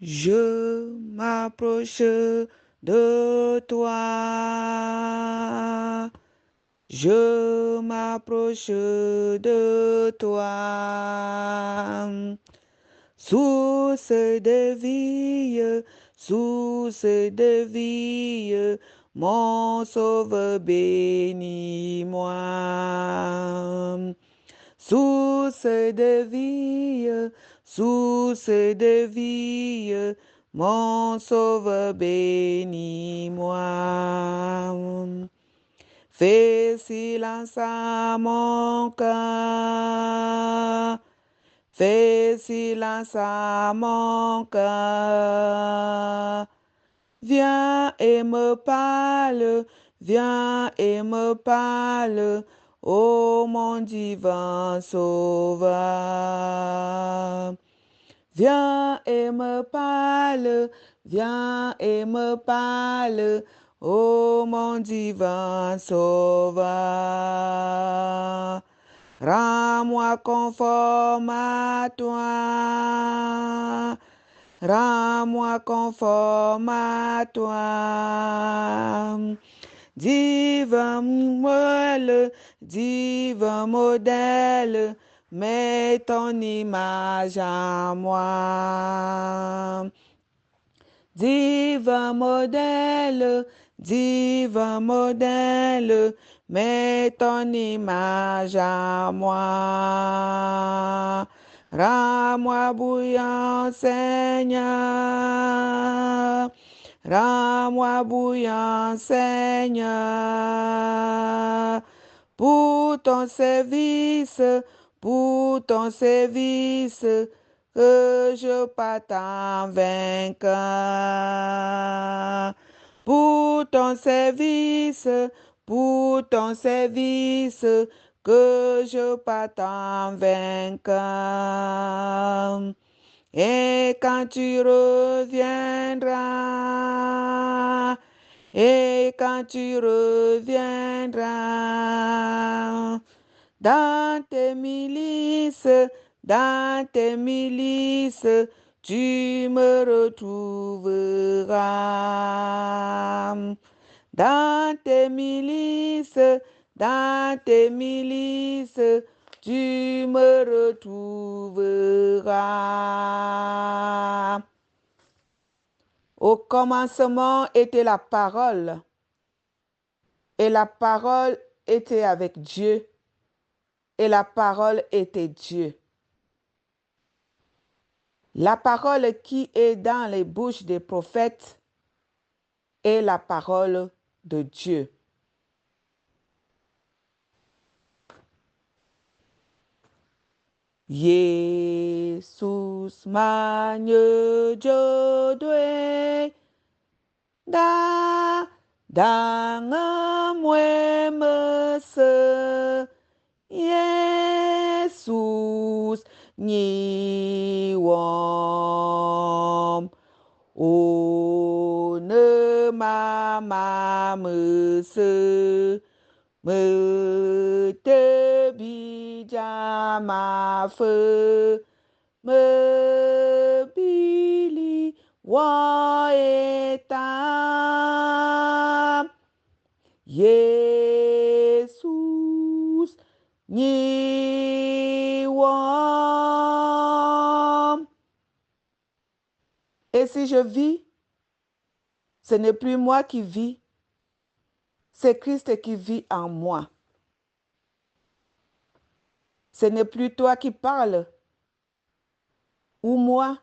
Je m'approche de toi. Je m'approche de toi. Source de vie, source de vie, mon sauveur bénis-moi. Source de vie, source de vie, mon sauveur bénis-moi. Fais silence à mon cœur, fais silence à mon cœur. Viens et me parle, viens et me parle, ô mon divin sauveur. Viens et me parle, viens et me parle, ô mon divin sauveur. Rends-moi conforme à toi. Rends-moi conforme à toi. Divin modèle, divin modèle, mets ton image en moi. Divin modèle, divin modèle, mets ton image en moi. Rends-moi bouillant, Seigneur. Rends-moi bouillant, Seigneur. Pour ton service, pour ton service, que je parte en vainqueur. Pour ton service, que je parte en vainqueur. Et quand tu reviendras, et quand tu reviendras, dans tes milices, tu me retrouveras. Dans tes milices, tu me retrouveras. Au commencement était la parole, et la parole était avec Dieu, et la parole était Dieu. La parole qui est dans les bouches des prophètes est la parole de Dieu. Yesus manye jodwe da mwe mese Yesus ni wom one mama mese me te bijama fe me bili wa etam Jesus ni wam. Et si je vis, ce n'est plus moi qui vis, c'est Christ qui vit en moi. Ce n'est plus toi qui parles, ou moi,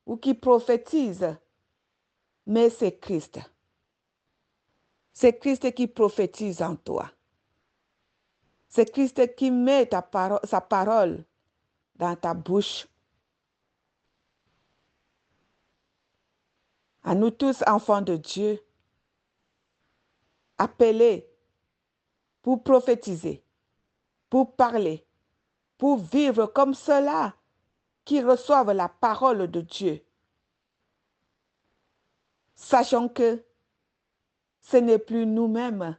ou qui prophétise, mais c'est Christ. C'est Christ qui prophétise en toi. C'est Christ qui met sa parole dans ta bouche. À nous tous, enfants de Dieu, appelés pour prophétiser, pour parler, pour vivre comme ceux-là qui reçoivent la parole de Dieu. Sachons que ce n'est plus nous-mêmes,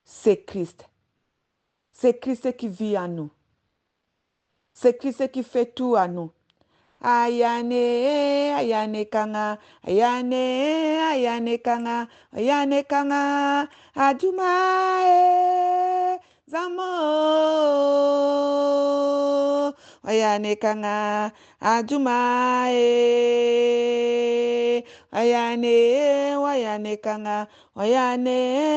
c'est Christ. C'est Christ qui vit en nous. C'est Christ qui fait tout à nous. ayane, ayane kanga, ayane kanga, ajumae, zamo, ayane kanga, ajumae, ayane kanga, ayane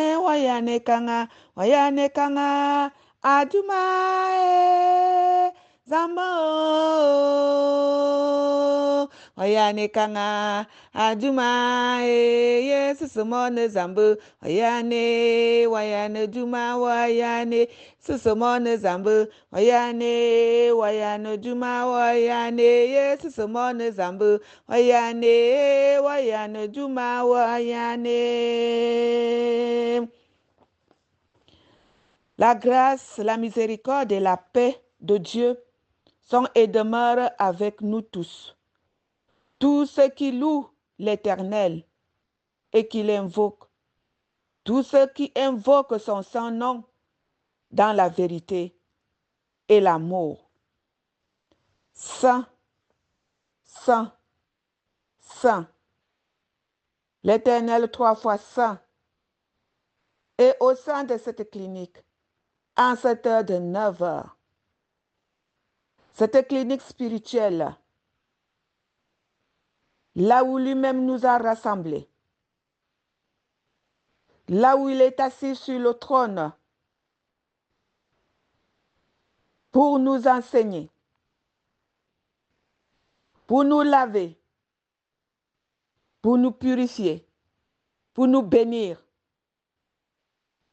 kanga, ajumae, zamo, oyane kanga, ajumae, yes, sumone zambu, wayane juma, susumone zambu, wayane juma, yes, sumone zambu, wayane juma, La grâce, la miséricorde et la paix de Dieu sont et demeurent avec nous tous. Tous ceux qui louent l'Éternel et qui l'invoquent, tous ceux qui invoquent son saint nom dans la vérité et l'amour. Saint, saint, saint. L'Éternel 3 fois saint. Et au sein de cette clinique, en cette heure de 9 heures, cette clinique spirituelle, là où lui-même nous a rassemblés, là où il est assis sur le trône pour nous enseigner, pour nous laver, pour nous purifier, pour nous bénir.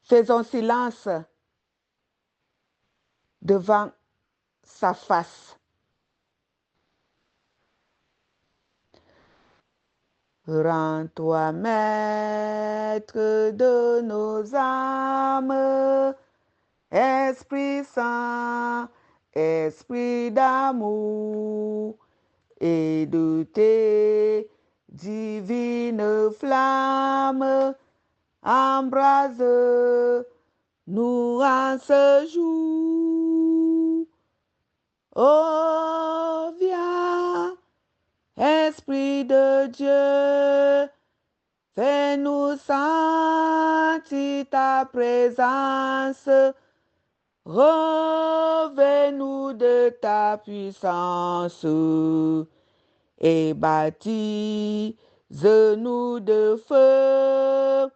Faisons silence devant sa face. Rends-toi maître de nos âmes, Esprit Saint, Esprit d'amour, et de tes divines flammes, embrase-nous en ce jour. Oh, viens, Esprit de Dieu, fais-nous sentir ta présence, revêt-nous de ta puissance et baptise-nous de feu,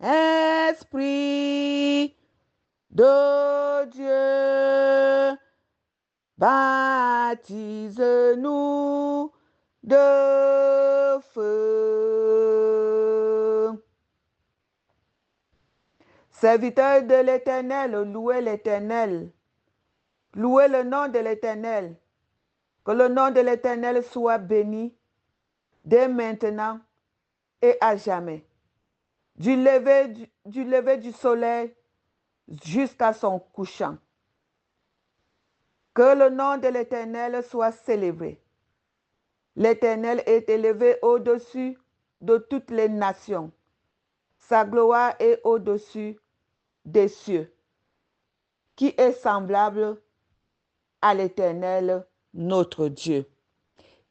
Esprit de Dieu, baptise-nous de feu. Serviteurs de l'Éternel, louez l'Éternel. Louez le nom de l'Éternel. Que le nom de l'Éternel soit béni dès maintenant et à jamais. Du lever du soleil jusqu'à son couchant. Que le nom de l'Éternel soit célébré. L'Éternel est élevé au-dessus de toutes les nations. Sa gloire est au-dessus des cieux. Qui est semblable à l'Éternel, notre Dieu?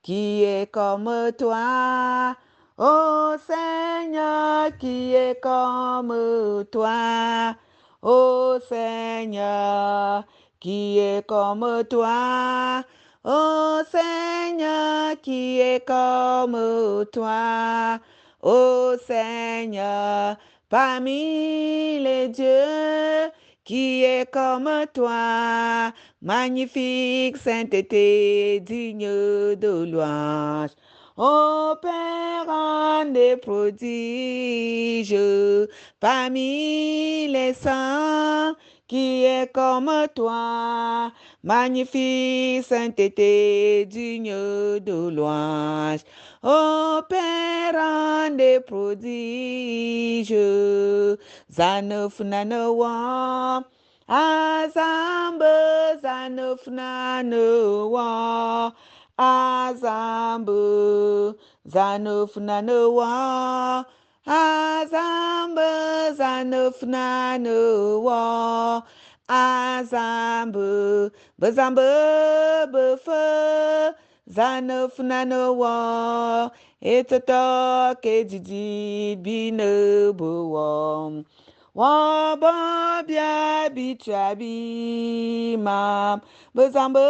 Qui est comme toi, ô Seigneur, qui est comme toi, ô Seigneur, qui est comme toi, ô Seigneur, qui est comme toi, ô Seigneur, parmi les dieux, qui est comme toi, magnifique sainteté, digne de louange. Ô Père en des prodiges, parmi les saints, qui est comme toi, magnifique sainteté, digne de louange. Ô Père en des prodiges, Zanofnanoa, Azambe, Zanofnanoa, Azambe, Zanofnanoa, Azambe, Zanofnanoa, Azambe, Bezambe, Befe, zane funane wa, etoto ke didi bine bo wa ba bia bi trabi mam, bezambe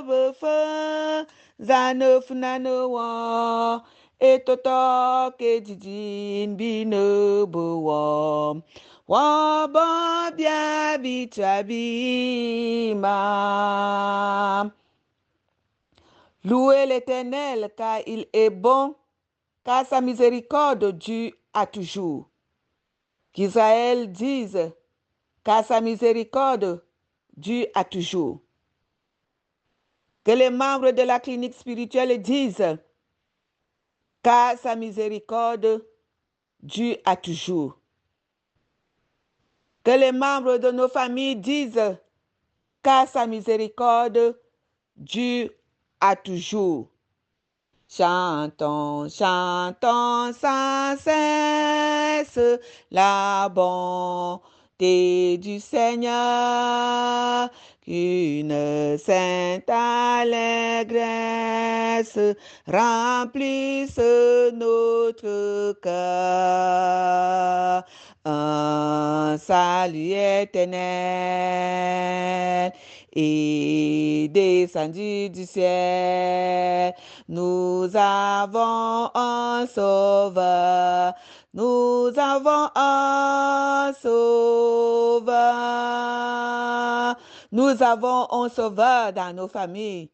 befe, zane funane wa, etoto ke didi bine bo wa ba bia bi trabi mam. Louez l'Éternel, car il est bon, car sa miséricorde dure à toujours. Qu'Israël dise, car sa miséricorde dure à toujours. Que les membres de la clinique spirituelle disent, car sa miséricorde dure à toujours. Que les membres de nos familles disent, car sa miséricorde dure à toujours. Chantons, chantons sans cesse la bonté du Seigneur, qu'une sainte allégresse remplisse notre cœur. Un salut éternel est descendu du ciel. Nous avons un sauveur, nous avons un sauveur. Nous avons un sauveur dans nos familles.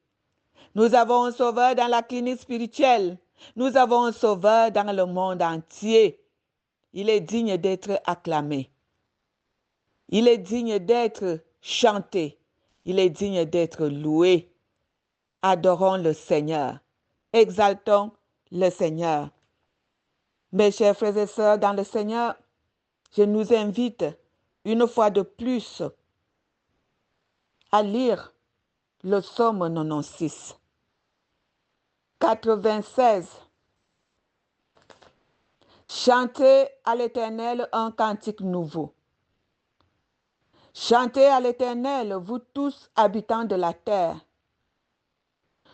Nous avons un sauveur dans la clinique spirituelle. Nous avons un sauveur dans le monde entier. Il est digne d'être acclamé. Il est digne d'être chanté. Il est digne d'être loué. Adorons le Seigneur. Exaltons le Seigneur. Mes chers frères et sœurs dans le Seigneur, je nous invite une fois de plus à lire le psaume 96. 96. Chantez à l'Éternel un cantique nouveau. Chantez à l'Éternel, vous tous habitants de la terre.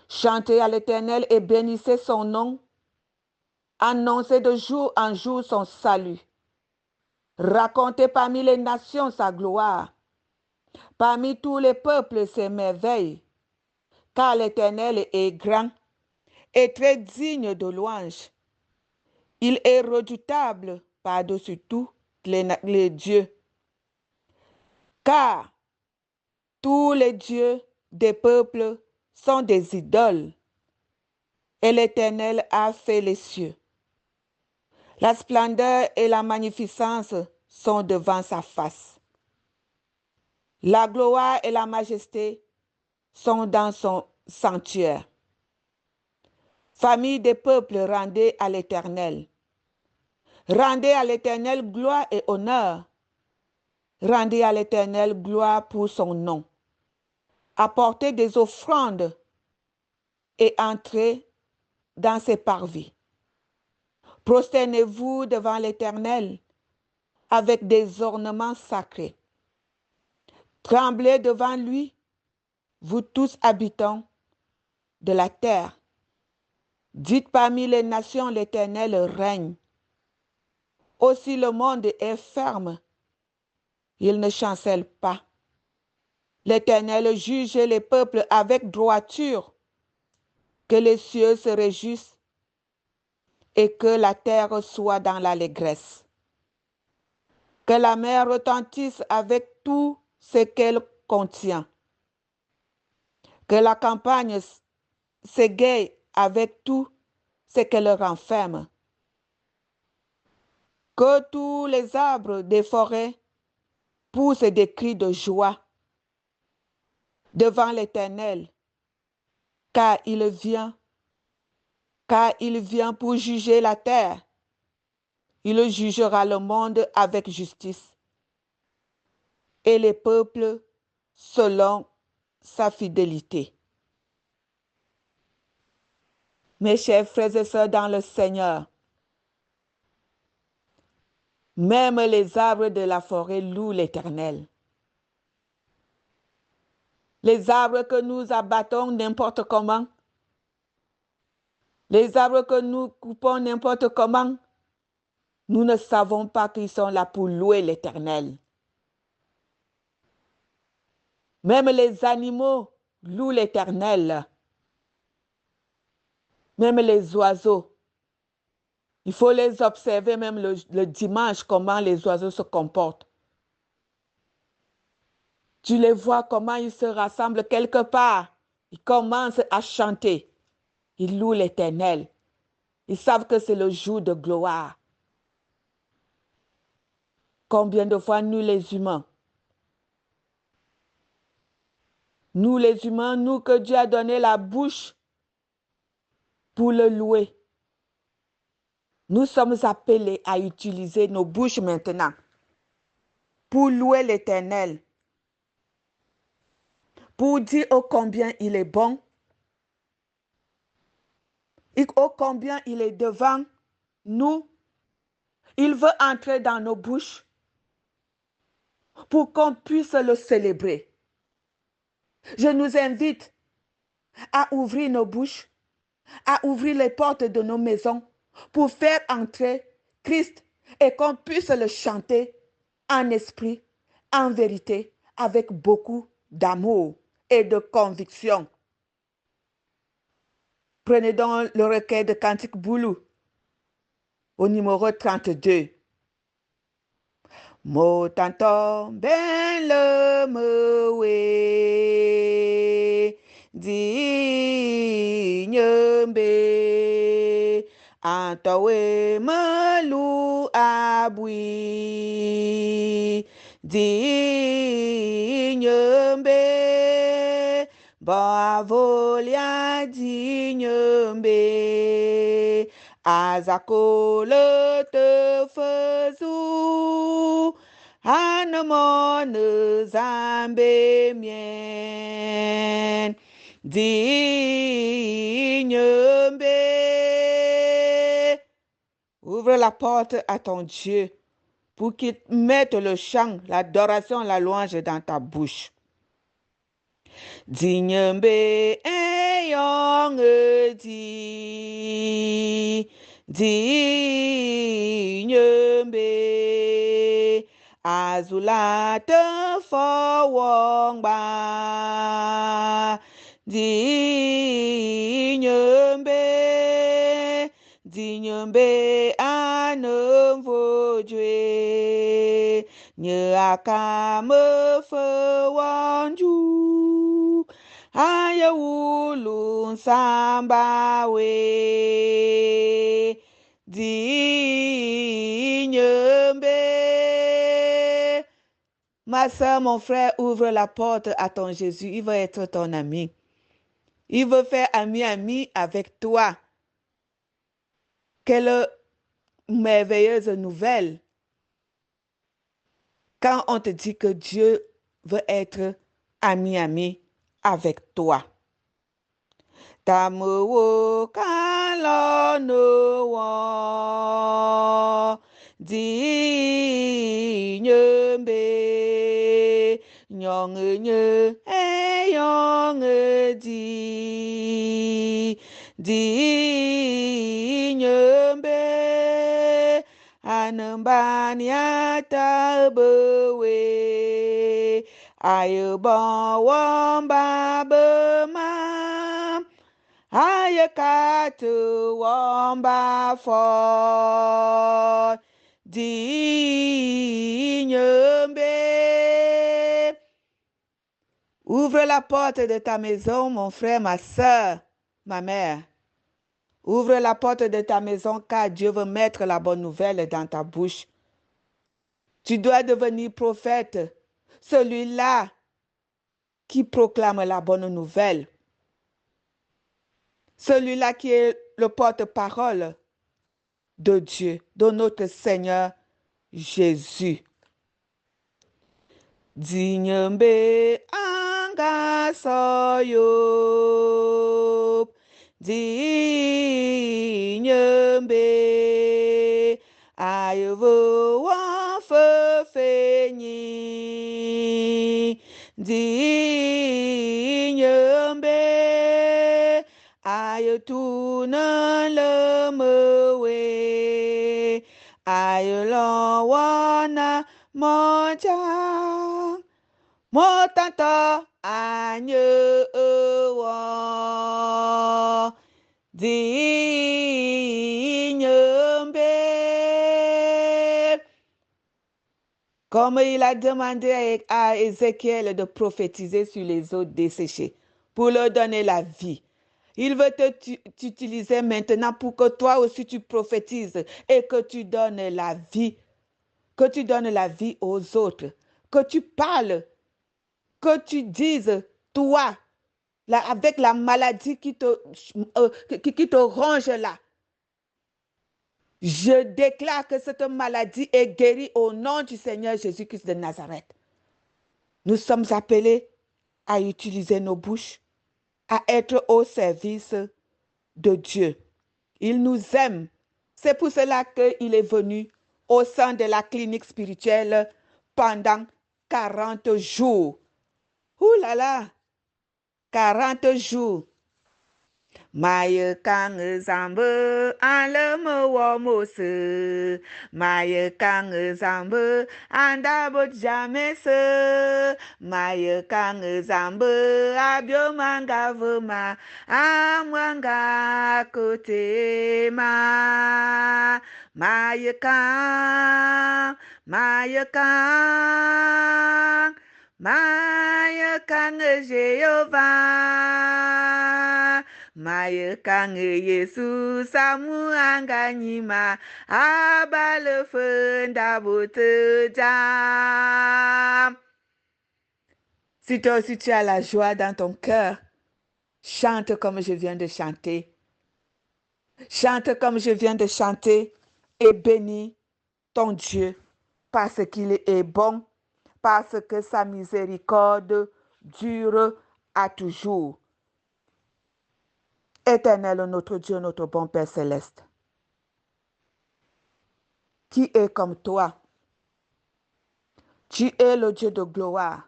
Chantez à l'Éternel et bénissez son nom. Annoncez de jour en jour son salut. Racontez parmi les nations sa gloire. Parmi tous les peuples ses merveilles. Car l'Éternel est grand et très digne de louange. Il est redoutable par-dessus tous les dieux. Car tous les dieux des peuples sont des idoles. Et l'Éternel a fait les cieux. La splendeur et la magnificence sont devant sa face. La gloire et la majesté sont dans son sanctuaire. Famille des peuples, rendez à l'Éternel. Rendez à l'Éternel gloire et honneur. Rendez à l'Éternel gloire pour son nom. Apportez des offrandes et entrez dans ses parvis. Prosternez-vous devant l'Éternel avec des ornements sacrés. Tremblez devant lui, vous tous habitants de la terre. Dites parmi les nations, l'Éternel règne. Aussi le monde est ferme, il ne chancelle pas. L'Éternel juge les peuples avec droiture, que les cieux se réjouissent et que la terre soit dans l'allégresse. Que la mer retentisse avec tout ce qu'elle contient. Que la campagne s'égaye avec tout ce qu'elle renferme. Que tous les arbres des forêts poussent des cris de joie devant l'Éternel, car il vient pour juger la terre. Il jugera le monde avec justice et les peuples selon sa fidélité. Mes chers frères et sœurs dans le Seigneur, même les arbres de la forêt louent l'Éternel. Les arbres que nous abattons n'importe comment, Les arbres que nous coupons n'importe comment, nous ne savons pas qu'ils sont là pour louer l'Éternel. Même les animaux louent l'Éternel. Même les oiseaux. Il faut les observer même le dimanche, comment les oiseaux se comportent. Tu les vois comment ils se rassemblent quelque part. Ils commencent à chanter. Ils louent l'Éternel. Ils savent que c'est le jour de gloire. Combien de fois nous les humains, nous que Dieu a donné la bouche pour le louer, nous sommes appelés à utiliser nos bouches maintenant pour louer l'Éternel, pour dire ô combien il est bon, et ô combien il est devant nous. Il veut entrer dans nos bouches pour qu'on puisse le célébrer. Je nous invite à ouvrir nos bouches, à ouvrir les portes de nos maisons pour faire entrer Christ et qu'on puisse le chanter en esprit, en vérité, avec beaucoup d'amour et de conviction. Prenez donc le recueil de Cantique Boulou au numéro 32. Mo tanto ben le mewe di nyembe antowe melu abui di nyembe bavolia di nyembe azakole te fezu hanemone zambe mien dignebe. Ouvre la porte à ton Dieu pour qu'il mette le chant, l'adoration, la louange dans ta bouche. Dignebe eyong dignebe azula te fowong ba dignebe anemvojwe nye akame fowonju aya wulu sambawe dignebe. Ma soeur, mon frère, ouvre la porte à ton Jésus. Il veut être ton ami. Il veut faire ami avec toi. Quelle merveilleuse nouvelle quand on te dit que Dieu veut être ami avec toi. Tamuwo kalono wo di nyembe nyong nye eyong di nyembe anambani atabewe ayeba wamba bema ayekatu wamba for dignebe. Ouvre la porte de ta maison, mon frère, ma soeur, ma mère. Ouvre la porte de ta maison car Dieu veut mettre la bonne nouvelle dans ta bouche. Tu dois devenir prophète, celui-là qui proclame la bonne nouvelle. Celui-là qui est le porte-parole de Dieu, de notre Seigneur Jésus. Dinyembe anga soyo dinyembe ayevo wa fefenyi dinyembe Aïe tourne le mewe, aïe l'enwana monja, motanta agne ewa, digne. Comme il a demandé à Ézéchiel de prophétiser sur les eaux desséchées pour leur donner la vie. Il veut t'utiliser maintenant pour que toi aussi tu prophétises et que tu donnes la vie, aux autres, que tu parles, que tu dises, toi, là, avec la maladie qui te ronge là. Je déclare que cette maladie est guérie au nom du Seigneur Jésus-Christ de Nazareth. Nous sommes appelés à utiliser nos bouches, à être au service de Dieu. Il nous aime. C'est pour cela qu'il est venu au sein de la clinique spirituelle pendant 40 jours. Ouh là là, 40 jours. Maye kang zambe aleme wo mose, maye kang zambe andabot jamese, maye kang zambe abio manga vema amwanga kote ma, maye kang Jehovah. Maye kang Yesus samu anganyima abale fenda bote jam. Si toi aussi tu as la joie dans ton cœur, chante comme je viens de chanter. Chante comme je viens de chanter et bénis ton Dieu parce qu'il est bon, parce que sa miséricorde dure à toujours. Éternel, notre Dieu, notre bon Père céleste, qui est comme toi? Tu es le Dieu de gloire.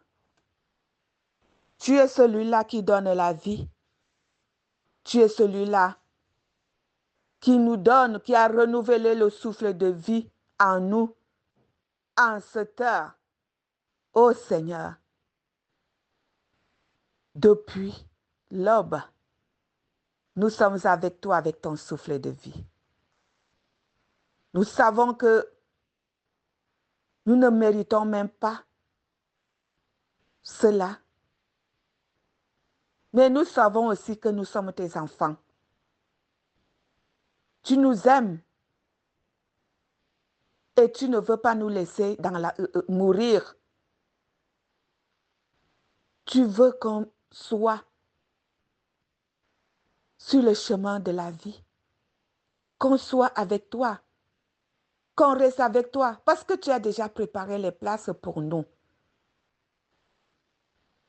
Tu es celui-là qui donne la vie. Tu es celui-là qui nous donne, qui a renouvelé le souffle de vie en nous, en cette heure. Ô Seigneur, depuis l'aube, nous sommes avec toi avec ton souffle de vie. Nous savons que nous ne méritons même pas cela. Mais nous savons aussi que nous sommes tes enfants. Tu nous aimes et tu ne veux pas nous laisser mourir. Tu veux qu'on soit sur le chemin de la vie, qu'on soit avec toi, qu'on reste avec toi, parce que tu as déjà préparé les places pour nous.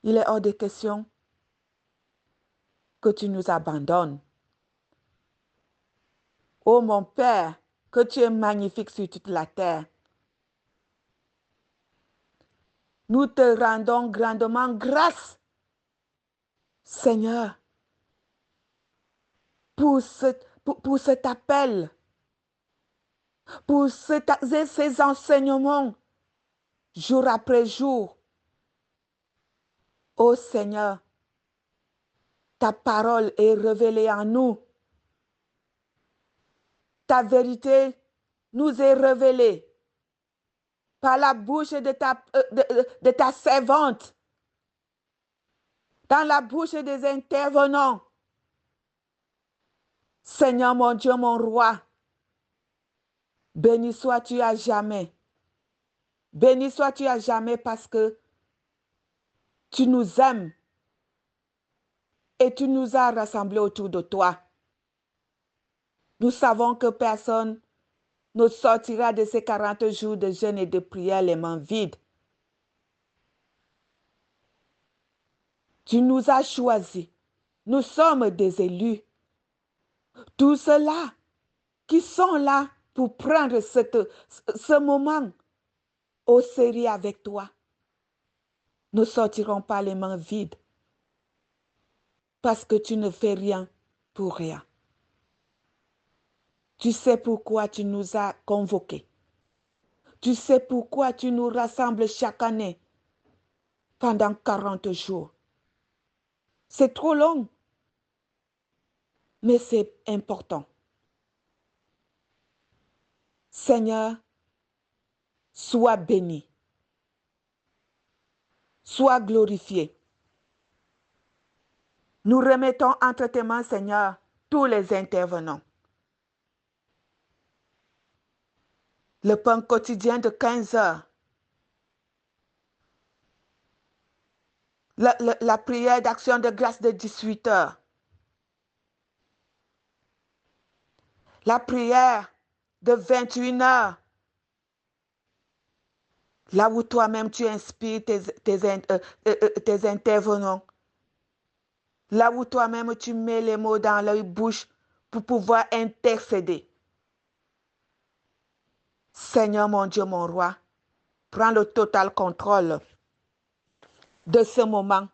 Il est hors de question que tu nous abandonnes. Ô mon Père, que tu es magnifique sur toute la terre. Nous te rendons grandement grâce, Seigneur, pour cet appel, pour ces enseignements, jour après jour. Ô Seigneur, ta parole est révélée en nous. Ta vérité nous est révélée par la bouche de ta servante, dans la bouche des intervenants. Seigneur mon Dieu, mon roi, béni sois-tu à jamais. Béni sois-tu à jamais parce que tu nous aimes et tu nous as rassemblés autour de toi. Nous savons que personne ne sortira de ces 40 jours de jeûne et de prière les mains vides. Tu nous as choisis. Nous sommes des élus. Tous ceux-là qui sont là pour prendre ce moment au sérieux avec toi ne sortiront pas les mains vides parce que tu ne fais rien pour rien. Tu sais pourquoi tu nous as convoqués. Tu sais pourquoi tu nous rassembles chaque année pendant 40 jours. C'est trop long, mais c'est important. Seigneur, sois béni, sois glorifié. Nous remettons entre tes mains, Seigneur, tous les intervenants. Le pain quotidien de 15 heures. La prière d'action de grâce de 18 heures. La prière de 21 heures. Là où toi-même tu inspires tes intervenants. Là où toi-même tu mets les mots dans leur bouche pour pouvoir intercéder. Seigneur mon Dieu, mon roi, prends le total contrôle de ce moment.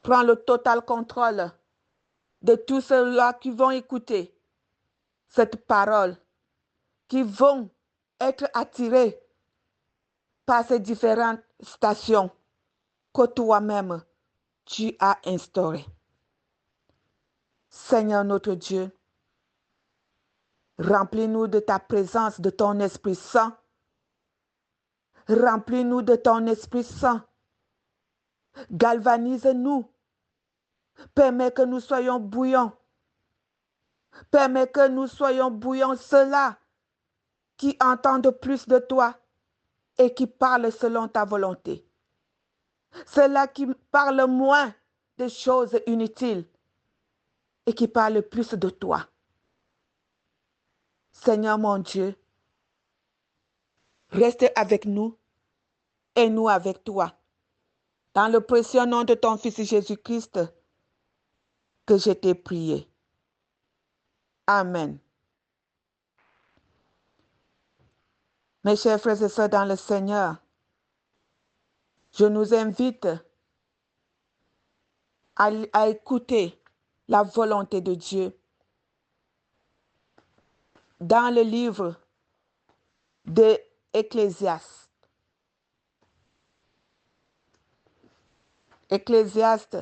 Prends le total contrôle de tous ceux-là qui vont écouter cette parole, qui vont être attirés par ces différentes stations que toi-même tu as instaurées. Seigneur notre Dieu, remplis-nous de ta présence, de ton Esprit Saint. Remplis-nous de ton Esprit Saint. Galvanise-nous. Permets que nous soyons bouillants. Permets que nous soyons bouillants, ceux-là qui entendent plus de toi et qui parlent selon ta volonté. Ceux-là qui parlent moins des choses inutiles et qui parlent plus de toi. Seigneur mon Dieu, reste avec nous et nous avec toi. Dans le précieux nom de ton Fils Jésus-Christ, que je t'ai prié. Amen. Mes chers frères et sœurs dans le Seigneur, je nous invite à écouter la volonté de Dieu dans le livre de Ecclésiaste. Ecclésiaste,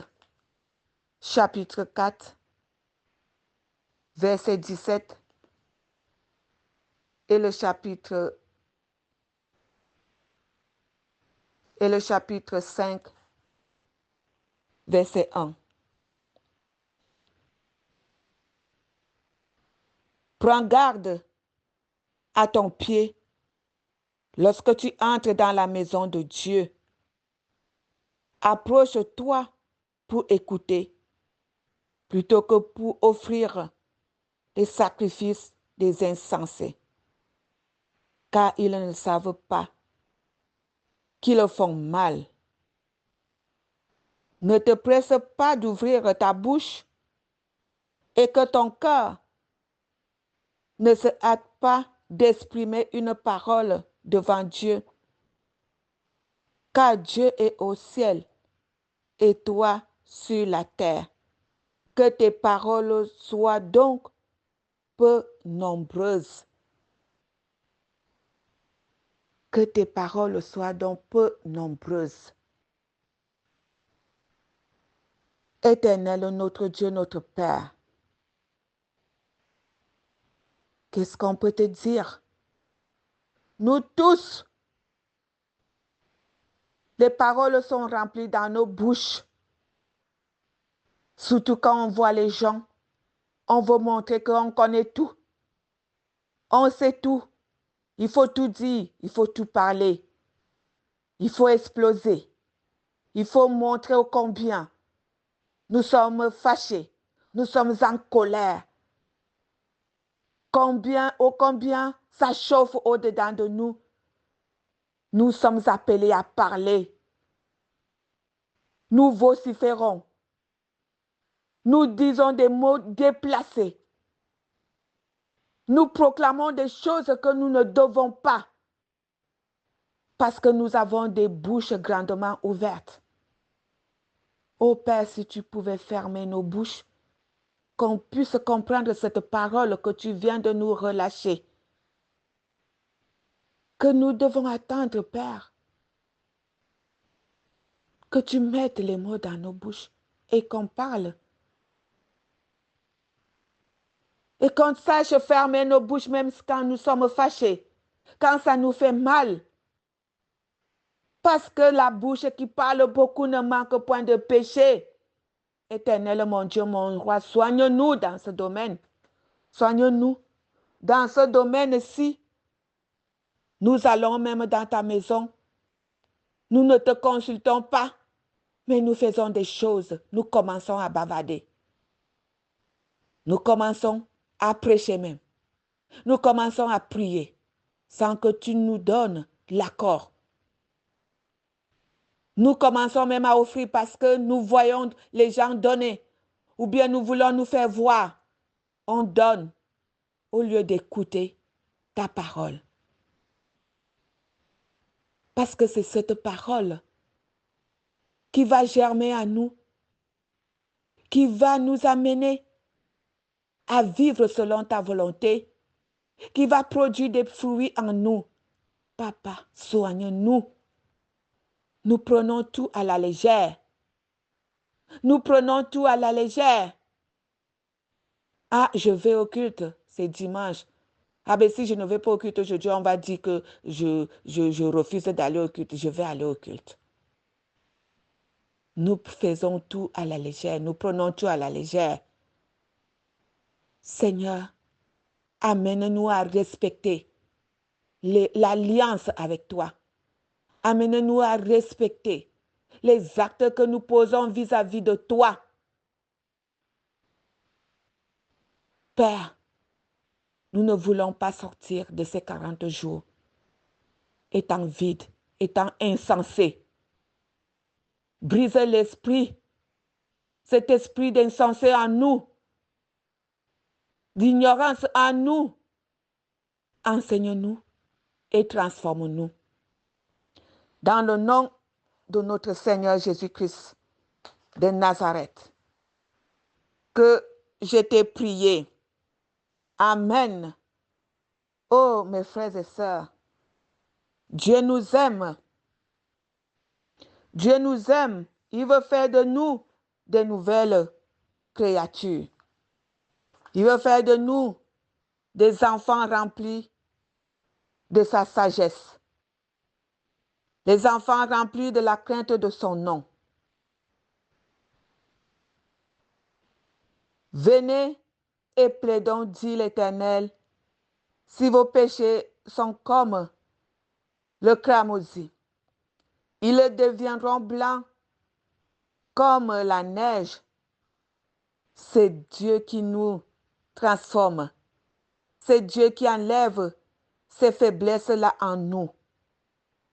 chapitre 4, verset 17 et le chapitre 5, verset 1. Prends garde à ton pied lorsque tu entres dans la maison de Dieu. Approche-toi pour écouter, plutôt que pour offrir des sacrifices des insensés, car ils ne savent pas qu'ils font mal. Ne te presse pas d'ouvrir ta bouche et que ton cœur ne se hâte pas d'exprimer une parole devant Dieu, car Dieu est au ciel et toi sur la terre. Que tes paroles soient donc peu nombreuses. Que tes paroles soient donc peu nombreuses. Éternel, notre Dieu, notre Père, qu'est-ce qu'on peut te dire? Nous tous, les paroles sont remplies dans nos bouches. Surtout quand on voit les gens, on veut montrer qu'on connaît tout. On sait tout. Il faut tout dire, il faut tout parler. Il faut exploser. Il faut montrer au combien nous sommes fâchés, nous sommes en colère. Combien ça chauffe au-dedans de nous. Nous sommes appelés à parler. Nous vociférons. Nous disons des mots déplacés. Nous proclamons des choses que nous ne devons pas parce que nous avons des bouches grandement ouvertes. Ô Père, si tu pouvais fermer nos bouches qu'on puisse comprendre cette parole que tu viens de nous relâcher. Que nous devons attendre, Père, que tu mettes les mots dans nos bouches et qu'on parle. Et qu'on sache fermer nos bouches même quand nous sommes fâchés, quand ça nous fait mal. Parce que la bouche qui parle beaucoup ne manque point de péché. Éternel, mon Dieu, mon roi, soigne-nous dans ce domaine. Soigne-nous dans ce domaine-ci. Nous allons même dans ta maison. Nous ne te consultons pas, mais nous faisons des choses. Nous commençons à bavarder. Nous commençons à prêcher même. Nous commençons à prier sans que tu nous donnes l'accord. Nous commençons même à offrir parce que nous voyons les gens donner. Ou bien nous voulons nous faire voir. On donne au lieu d'écouter ta parole. Parce que c'est cette parole qui va germer à nous, qui va nous amener à vivre selon ta volonté, qui va produire des fruits en nous. Papa, soigne-nous. Nous prenons tout à la légère. Nous prenons tout à la légère. Ah, je vais au culte, c'est dimanche. Ah ben si je ne vais pas au culte aujourd'hui, on va dire que je refuse d'aller au culte. Je vais aller au culte. Nous faisons tout à la légère. Nous prenons tout à la légère. Seigneur, amène-nous à respecter l'alliance avec toi. Amène-nous à respecter les actes que nous posons vis-à-vis de toi. Père, nous ne voulons pas sortir de ces 40 jours étant vides, étant insensés. Briser l'esprit, cet esprit d'insensé en nous, d'ignorance en nous. Enseigne-nous et transforme-nous. Dans le nom de notre Seigneur Jésus-Christ de Nazareth, que je t'ai prié. Amen. Oh, mes frères et sœurs, Dieu nous aime. Dieu nous aime. Il veut faire de nous des nouvelles créatures. Il veut faire de nous des enfants remplis de sa sagesse. Des enfants remplis de la crainte de son nom. Venez et plaidons, dit l'Éternel, si vos péchés sont comme le cramoisi. Ils deviendront blancs comme la neige. C'est Dieu qui nous transforme. C'est Dieu qui enlève ces faiblesses-là en nous.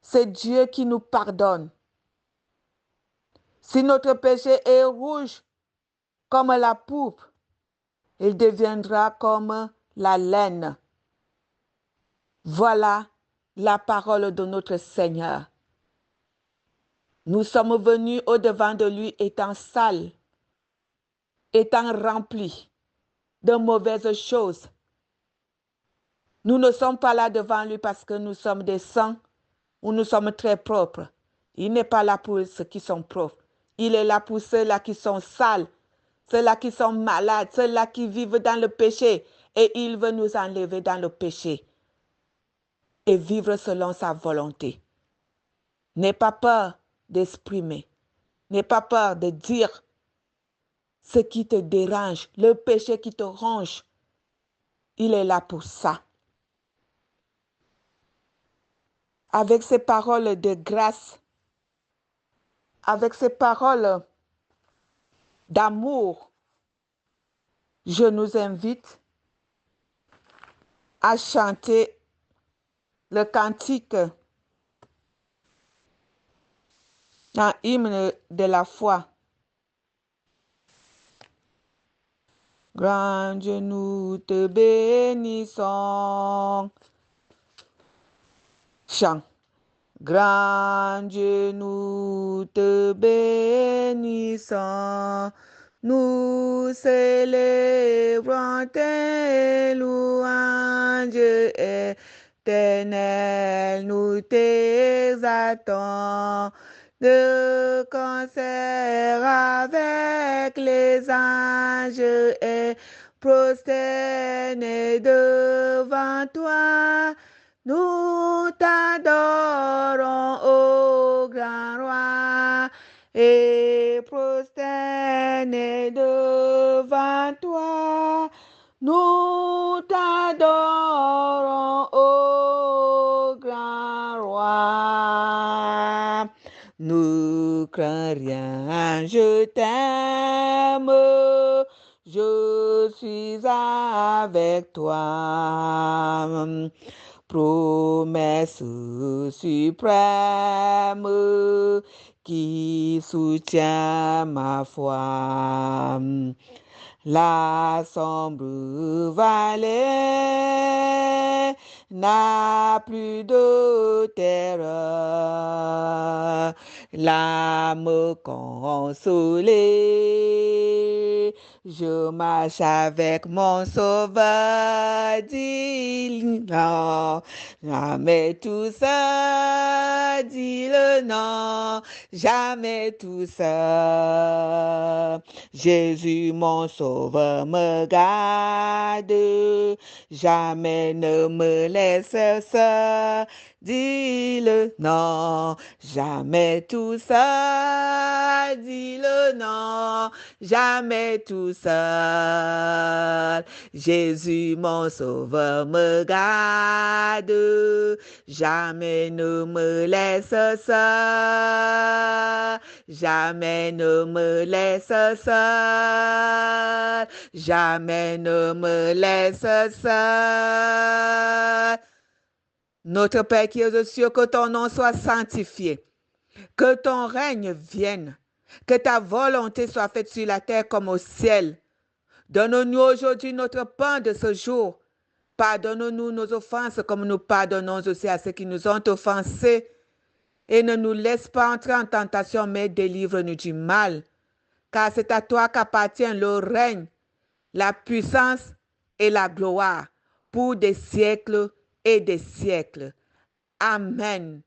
C'est Dieu qui nous pardonne. Si notre péché est rouge comme la pourpre, il deviendra comme la laine. Voilà la parole de notre Seigneur. Nous sommes venus au-devant de lui étant sales, étant remplis de mauvaises choses. Nous ne sommes pas là devant lui parce que nous sommes des saints ou nous sommes très propres. Il n'est pas là pour ceux qui sont propres. Il est là pour ceux-là qui sont sales, ceux-là qui sont malades, ceux-là qui vivent dans le péché. Et il veut nous enlever dans le péché et vivre selon sa volonté. N'aie pas peur d'exprimer. N'aie pas peur de dire ce qui te dérange, le péché qui te ronge. Il est là pour ça. Avec ces paroles de grâce, avec ces paroles d'amour, je nous invite à chanter le cantique, un hymne de la foi. Grand Dieu, nous te bénissons. Chant. Grand Dieu, nous te bénissons. Nous célébrons tes louanges éternelles, nous t'exaltons de concert avec les anges et prosternés devant toi. Nous t'adorons, ô grand roi, et prosternés devant toi. Nous t'adorons, ô grand roi. Ne crains rien, je t'aime, je suis avec toi. Promesse suprême qui soutient ma foi. La sombre vallée n'a plus de terreur. L'âme consolée, je marche avec mon sauveur, dit non, jamais tout seul, dit le non, jamais tout seul. Jésus, mon sauveur, me garde, jamais ne me laisse seul. Dis-le non, jamais tout seul. Dis-le non, jamais tout seul. Jésus, mon sauveur, me garde, jamais ne me laisse seul. Jamais ne me laisse seul. Jamais ne me laisse seul. Notre Père qui es aux cieux, que ton nom soit sanctifié, que ton règne vienne, que ta volonté soit faite sur la terre comme au ciel. Donne-nous aujourd'hui notre pain de ce jour. Pardonne-nous nos offenses comme nous pardonnons aussi à ceux qui nous ont offensés. Et ne nous laisse pas entrer en tentation, mais délivre-nous du mal. Car c'est à toi qu'appartient le règne, la puissance et la gloire pour des siècles et des siècles. Amen.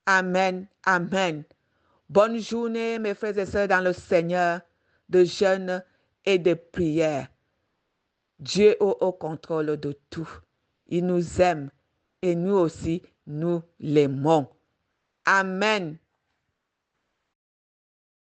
Amen. Amen. Bonne journée, mes frères et sœurs dans le Seigneur, de jeûne et de prière. Dieu est au contrôle de tout. Il nous aime et nous aussi, nous l'aimons. Amen.